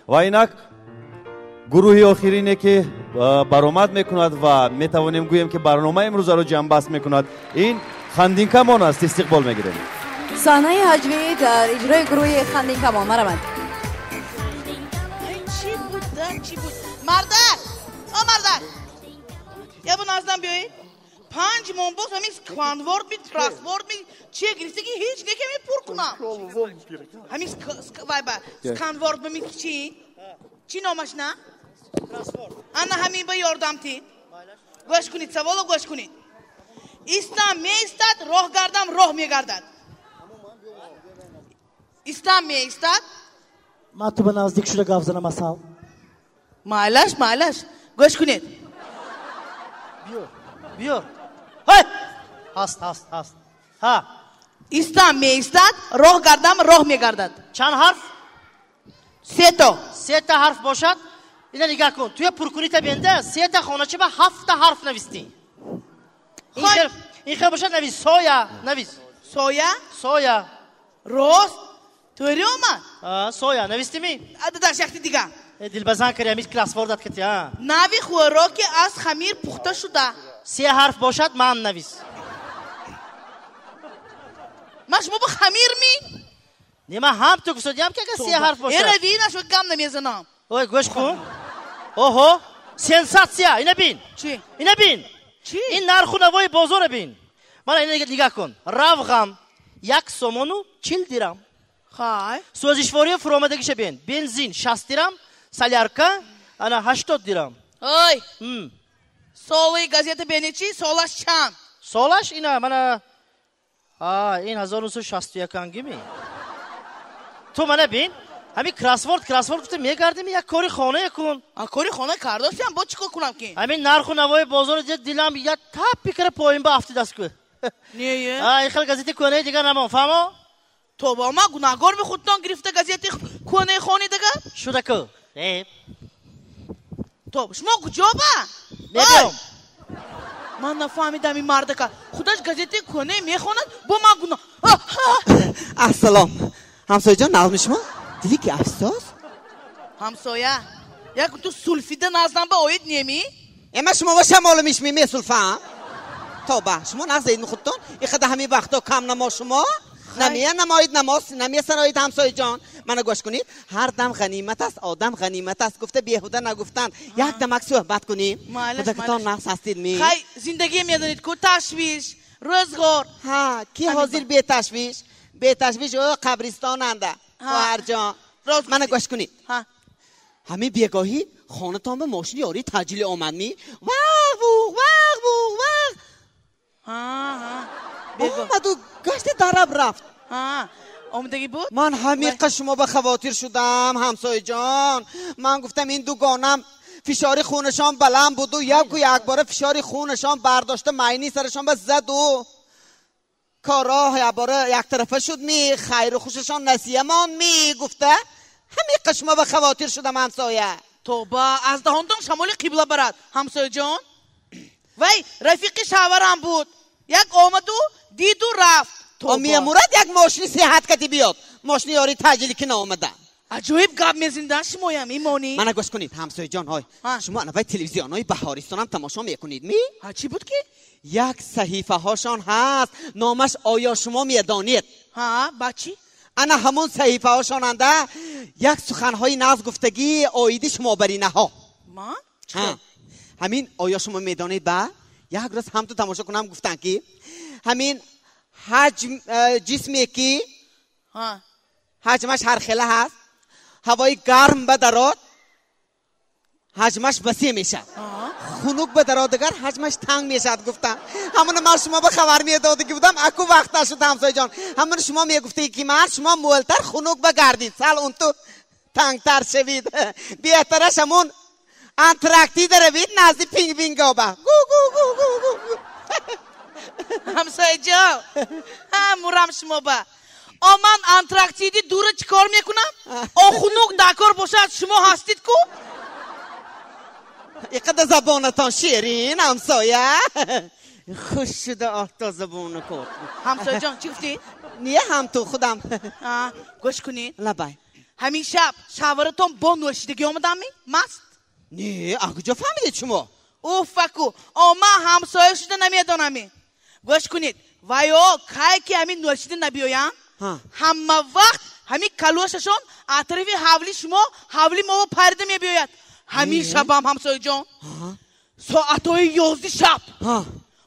و اینک گروه آخرینه که برآمد میکند و میتوانیم گوییم که برنامه امروز رو جمع بست میکند. این خندین کمان است. استقبال میگیریم. صحنه هجوی در اجرای گروه خندین کمان مرمد. چی بود؟ مردک! مردک! یا bu nazdan بیایی 5 منبوس همیز کانورد می ترانسپورت می چیه گریسته که هیچ نکمی پر کنم همیز وای با کانورد می چی نامش نه؟ ترانسپورت انا همین با یاردم تی گوش کنید سوالو گوش کنید اسلام می استاد راه گردم راه می گردد اسلام می استاد من تو به نزدیک شده گاف زنم اصلا مالش گوش کنید بیار های هست ها اسلام می استاد راه گردم راه می گردد چند حرف؟ 3 تا حرف باشد اینا نگاه کن توی پرکونیت بینده 3 تا خانه چه با 7 تا حرف نویستی این خیلی باشد نویس سویا روز توری اومد سویا نویستی می؟ در شخصی دیگه دل بزن کردی همیز کلاس وردت کتی ها نوی خورا که از خمیر پخته شده 3 حرف باشد من نویس ما شما با خمیر می؟ نیما هم تو گفتیم که 3 حرف باشد روی نشو گم نمیزنم اوه گوش کن اوهو سنساسیا اینه بین چی؟ اینه بین چی؟ این نرخونوای بازار بین من اینه نگاه کن روغم 1 سومونو 40 دیرم خای سوزشواری فرامدگیش بین بنزین 60 دیرم سالارکا انا 80 دیرم اوی سولی گازete بینی چی؟ سولاش چند؟ سولاش اینه من این 1961 انگیمی تو منه بین همین کراسورد گفته میگردیم یک کاری خانه کن کاری خانه کرداشتم با چیکار کنم که همین نرخ و نوای بازار دیدم یا تپ بکره پایین با هفته دست که نیه این خیلی گازیت کنه دیگه نمون فهمو تو با ما گناهگار به خودتان گرفته گازیت کنه خانه دیگه شده که تو شما کجا با میبیم من نفهمیدم این مرده که خودش گازیت کنه میخواند با ما گناه السلام همسایه جان نازم شما دیدی که افسوس همسایه یک تو سولفیده نازم با اوید نیمی اما شما باشه معلومیش می سولفا توبه شما نازید خودتون این خدا همین وقتا کم نما شما نمیه نمایید نماز نمیه سرایید همسایه جان منو گوش کنید هر دم غنیمت است آدم غنیمت است گفته بیهوده نگفتن یک دمک صحبت کنیم خودتون نقص هستید می خیلی زندگی میدونید که تشویش روزگار ها کی حاضر به تشویش او قبرستان انده هر جا منو گوش کنید همین بیگاهی خانه تان به ماشین یاری تجلیل آمد می واه اومد و گشت درب رفت آمدگی بود من همیقه شما به خواتیر شدم همسایه جان من گفتم این دوگانم فشاری خونشان بلند بود و یک باره فشاری خونشان برداشته معنی سرشان به زد و کارا یک باره یک طرفه شد می خیر و خوششان نسیه من می گفته همیقه شما به خواتیر شدم همسایه توبه از دهاندان شمال قبله برد همسایه جان وی رفیق شاورم بود یک آمد و دید و رفت می مراد یک ماشین صحت کتی بیاد ماشین یاری تجلیلی که نامده عجایب گپ میزنید شمایم ایمانی من گوش کنید همسایه جان های شما نوای تلویزیون های بهارستان هم تماشا میکنید می چی بود که یک صحیفه هاشان هست نامش آیا شما میدانید بچی انا همون صحیفه هاشان انده یک سخنهای ناز گفتگی آیدی شما برینه ها ما همین آیا شما میدانید با یک روز هم تو تماشا کنم گفتن که همین حجم جسمی که حجمش هر خیله هست هوای گرم بدراد حجمش وسیع میشه خنک بدراد دیگر حجمش تنگ میشه گفتن همون من شما به خبر میدادی که بودم اکو وقت شد همسایه جان همون شما میگفتی که من شما مولتر خنک بگردید سال اون تو تنگ تر شوید بهترش همون انتراکتی داره بید نزدی پینگ پینگا با همسایه جان مرم شما با من انتراکتی دی دوره چیکار میکنم خنک دکار باشد شما هستید کو اینقدر زبانتان شیرین همسایه خوش شده آتا زبان کرد همسایه جان چی گفتی؟ نیه هم تو خودم گوش کنید لبای همین شب شاورتون با نوشیدگی آمدم مست نه کجا فهمیدید شما اوفکو اما همسایه شده نمیدونم گوش کنید وایو کای که همین نوشیده نبیایم همه وقت همین کلوششون اطراف حولی شما حولی ما پرده میبیاید همین شب هم همسایه جان ساعتای 11 شب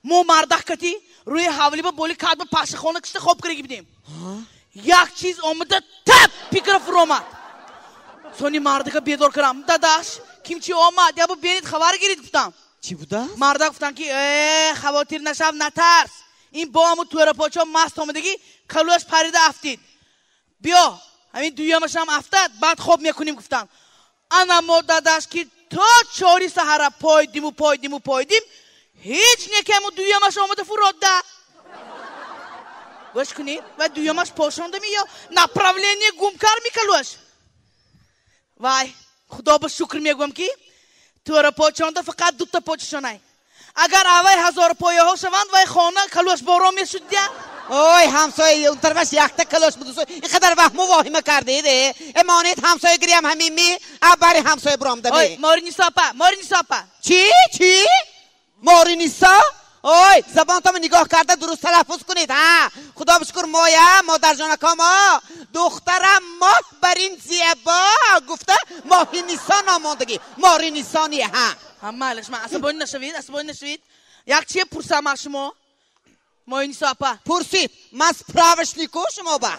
ما مردک کتی روی حولی با بولی کات با پاش خونه کشته خوب کرگی بدیم یک چیز اومده تپ پیکر فرومد سونی مردک بیدار کردم داداش کیمچی اومد یا با بینید خبر گیرید گفتم چی بوده؟ مردک گفتن که خواتیر نشب نترس این با همون توی رپاچا مست آمدگی کلوش پریده افتید بیا همین دویمش هم افتاد بعد خوب میکنیم گفتم انا مددش که تا 4 سحر پایدیم هیچ نکم و دویمش آمده فراده گوش کنید و دویمش پاشنده یا نپراولینی گمکار میکلوش وای خدا با شکر میگم که تو را پاچانده فقط 2 تا پاچشانه اگر اوای 1000 پایه ها شوند وای خانه کلوش بارا میشد دیا اوی همسایه اون طرفش یک تا کلاش بود اینقدر وهم و واهمه کرده امانیت همسایه گریم همین می ابری همسایه برامده اوی ماری نیسا چی ماری نیسا اوی زبان تا نگاه کرده درست تلفظ کنید ها خدا بشکر مایا مادر جانکا ما دخترم ماه برین زیبا گفته ماهی نیسا ناماندگی ماری نیسانیه ها همالش من عصبانی نشوید یک چیه پرسم از شما ماهی نیسا اپا پرسید من سپراوش نیکو شما با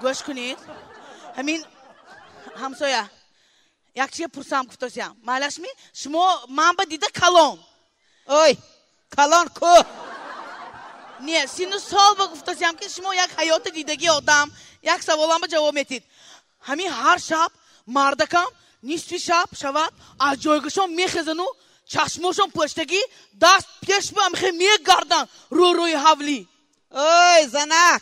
گوش کنید همین همسایه یک چیه پرسم گفتم مالش می شما من با دیده کلام اوی کلان کو نه سینو سال با گفتم که شما یک حیات دیدگی آدم یک سوالم با جواب میتید همین هر شب مردکم نیستی شب شود از جایگشون میخزن و چشمشون پشتگی دست پیش به امخه میگردن روی حولی اوی زنک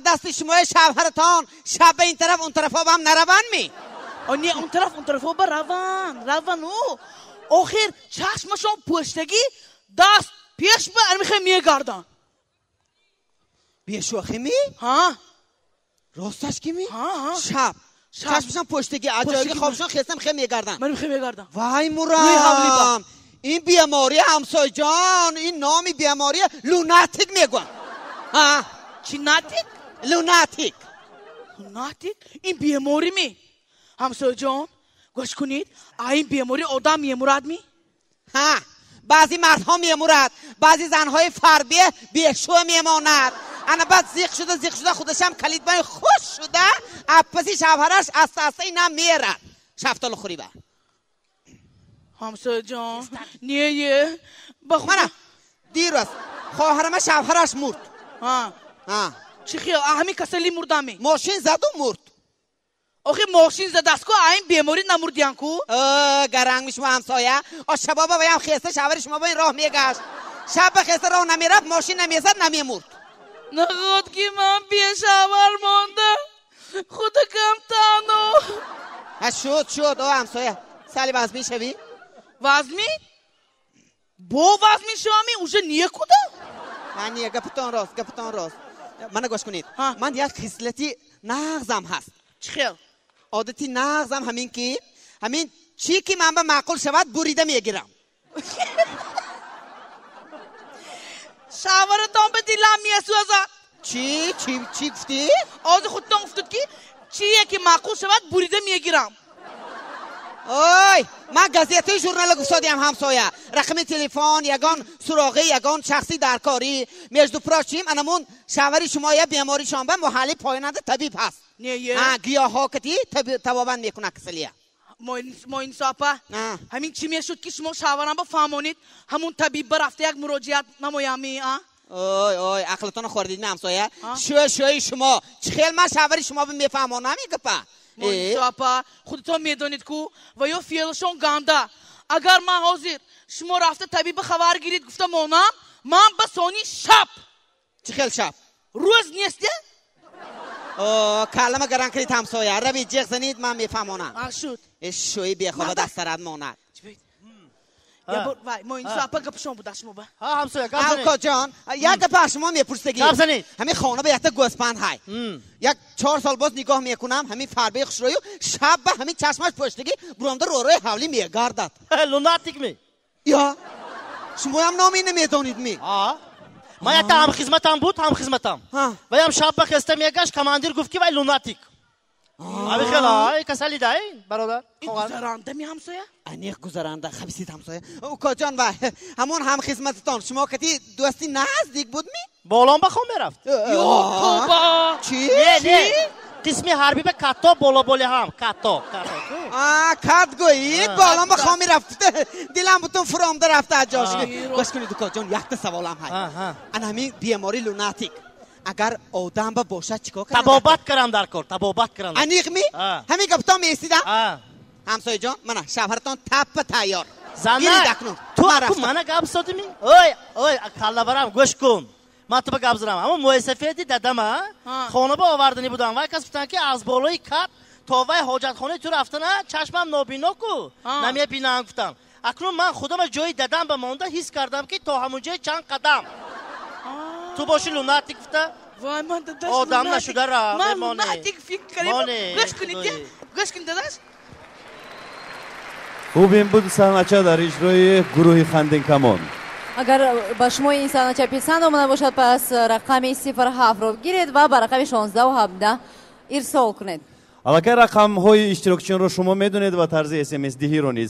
دست شما شوهرتان شب این طرف اون طرف هم نروان می نه اون طرف با روان او آخر چشمشون پشتگی دست پیش به امخه میگردن بیشوخی می؟ ها راستش کی می؟ ها شب چشمشون پشتگی اجایی خوابشون خیستم خیلی میگردن من میگردم وای مرام این بیماری همسای جان این نامی بیماری لوناتیک میگن ها چی ناتیک؟ لوناتیک این بیماری می همسای جان گوش کنید این بیماری آدم میمورد می ها بعضی مردها میمورد بعضی زنهای فربیه بیشو میماند انا بعد زیق شده خودشم کلید بای خوش شده اپسی شوهرش اساسه اینم میرد شفتال خوری با همسایه جان نیه منم دیروز خواهرم شوهرش مرد چی خیال همین کسلی مردمی ماشین زد و مرد آخه ماشین زد است که این بیماری نمردیان کو گرنگ میشم همسایه شبابا بایم خیسته شوهر شما با این راه میگشت شب خیسته راه نمیرفت ماشین نمیزد نمیمرد نخود که من بیشاور مانده خود کم تانو شد همسایه سالی وزمی شوی؟ وزمی؟ با وزمی شوامی اونجا نیه کده؟ نیه گپتان راست منو گوش کنید من یک خصلتی نغزم هست چی خیل؟ عادتی نغزم همین که همین چی که من به معقول شود بریده میگیرم شاورتان به دیلم میسوزد چی گفتی؟ آز خودتان گفتید که چیه که معقول شود بریده میگیرم اوی من گازیته ژورنال گفتادیم همسایه رقم تلفن یگان سراغه یگان شخصی درکاری میجدو پراشیم انمون شوهری شما یا بیماری شما محلی پایاننده طبیب هست نه گیاه ها کتی توابند میکنه کسلیه ما این ساپا همین چی میشد که شما شوهرم با فهمونید همون طبیب برفته یک مراجعت نمایمی اوی عقلتون خوردید نه همسایه شوی شما چخیل من شوهری شما میفهمونم میگه ساپا خودتون میدونید کو و یا فیلشون گنده اگر من حاضر شما رفته طبیب خبر گیرید گفتم مونم من به سونی شب چخیل شب روز نیسته کلمه گران کرید همسایه روی جیغ زنید من میفهمونم شد شوی بیخوابه دست رد ماند وای ما این زاپا گپ شما بود شما با ها همسایه گپ زنید آقا جان یک گپ از شما میپرسگی گپ زنید همین خانه به یک گوسپند های یک 4 سال باز نگاه میکنم همین فربه خشرویو شب به همین چشمش پشتگی برامده رو روی حولی میگردد لوناتیک می یا شما هم نامی نمیدانید می من یک هم خدمتم بود هم خدمتم و هم شب بخسته میگشت کماندیر گفت که وای لوناتیک ابی خلا کسلی دای برادر این گذرانده می همسایه انیق گذرانده خبیسید همسایه اوکا جان و همون هم خدمتتان شما کتی دوستی نزدیک بود می بالام بخوام برفت توبا چی؟ نه قسمی حربی به کتا بالا بالی هم کتا کت گویی بالام بخوام میرفته دلم بودم فرامده رفته از جاش گوش کنید اوکا جان یک سوالم های انا همین بیماری لوناتیک اگر آدم با باشد چیکار کنم تبابت کردم در کار تبابت کردم انیق می همین گپتا میستیدم همسایه جان من شوهرتان تپ تیار زنه تو من گپ سادمی اوی کلا برام گوش کن من تو گپ زدم اما موسفیدی دادم خانه با آوردنی بودم و کس گفتن که از بالای کات تا وای حاجت خانه تو رفتن چشمم نابینا کو نمیه بینم گفتم اکنون من خودم جای دادم به مونده حس کردم که تا همونجا چند قدم تو باشی لوناتیک گفته وای من داداش آدم نشده را من لوناتیک فکر کردم گوش کنید داداش خوب این بود صحنه‌چه در اجرای گروه خندین کمان. اگر با شما این صحنه‌چه پسند آمده باشد پس رقم 07 رو بگیرید و به رقم 16 و 17 ارسال کنید. اگر رقم های اشتراکچیان رو شما میدونید و طرز SMS دهی رو نیز